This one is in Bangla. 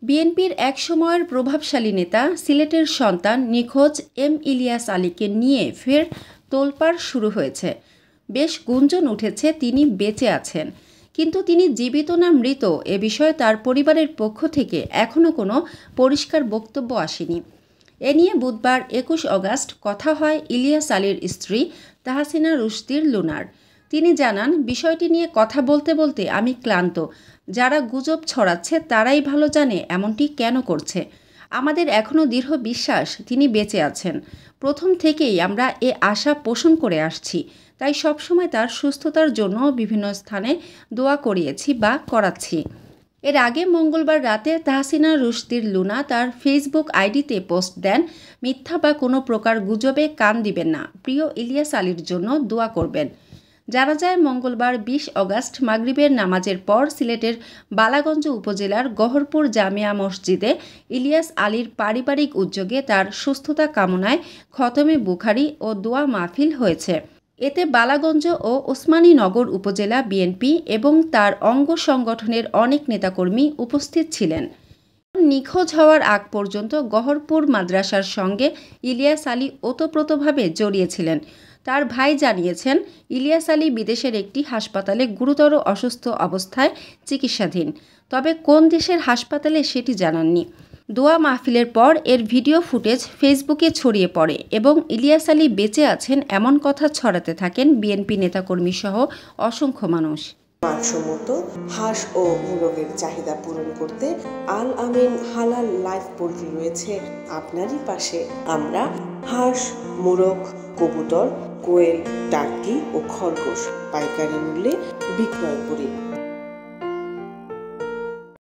বিএনপির একসময়ের প্রভাবশালী নেতা সিলেটের সন্তান নিখোঁজ ইলিয়াস আলীকে নিয়ে ফের তোলপাড় শুরু হয়েছে। বেশ গুঞ্জন উঠেছে তিনি বেঁচে আছেন, কিন্তু তিনি জীবিত না মৃত এ বিষয়ে তার পরিবারের পক্ষ থেকে এখনও কোনো পরিষ্কার বক্তব্য আসেনি। এ নিয়ে বুধবার ২১ অগাস্ট কথা হয় ইলিয়াস আলীর স্ত্রী তাহসিনা রুশদীর লুনার। তিনি জানান, বিষয়টি নিয়ে কথা বলতে বলতে আমি ক্লান্ত। যারা গুজব ছড়াচ্ছে তারাই ভালো জানে এমনটি কেন করছে। আমাদের এখনও দৃঢ় বিশ্বাস তিনি বেঁচে আছেন। প্রথম থেকেই আমরা এ আশা পোষণ করে আসছি, তাই সবসময় তার সুস্থতার জন্য বিভিন্ন স্থানে দোয়া করিয়েছি বা করাচ্ছি। এর আগে মঙ্গলবার রাতে তাহসিনা রুশদীর লুনা তার ফেসবুক আইডিতে পোস্ট দেন, মিথ্যা বা কোনো প্রকার গুজবে কান দিবেন না, প্রিয় ইলিয়াস আলীর জন্য দোয়া করবেন। জানা যায়, মঙ্গলবার ২০ অগাস্ট মাগরিবের নামাজের পর সিলেটের বালাগঞ্জ উপজেলার গহরপুর জামিয়া মসজিদে ইলিয়াস আলীর পারিবারিক উদ্যোগে তার সুস্থতা কামনায় খতমে বুখারি ও দোয়া মাহফিল হয়েছে। এতে বালাগঞ্জ ও ওসমানীনগর উপজেলা বিএনপি এবং তার অঙ্গ সংগঠনের অনেক নেতাকর্মী উপস্থিত ছিলেন। নিখোঁজ হওয়ার আগ পর্যন্ত গহরপুর মাদ্রাসার সঙ্গে ইলিয়াস আলী ওতপ্রোতভাবে জড়িয়েছিলেন। তার ভাই জানিয়েছেন, ইলিয়াস আলী বিদেশের একটি হাসপাতালে গুরুতর অসুস্থ অবস্থায় চিকিৎসাধীন, তবে কোন দেশের হাসপাতালে সেটি জানাননি। দোয়া মাহফিলের পর এর ভিডিও ফুটেজ ফেসবুকে ছড়িয়ে পড়ে এবং ইলিয়াস আলী বেঁচে আছেন এমন কথা ছড়াতে থাকেন বিএনপি নেতাকর্মী সহ অসংখ্য মানুষ। মানসম্মত হাঁস ও মোরগের চাহিদা পূরণ করতে আল আমিন হালাল লাইফ পোল্ট্রি রয়েছে আপনারই পাশে। আমরা হাঁস, মোরগ, কবুতর, কোয়েল, টার্কি ও খরগোশ পাইকারি মূল্যে বিক্রয় করি।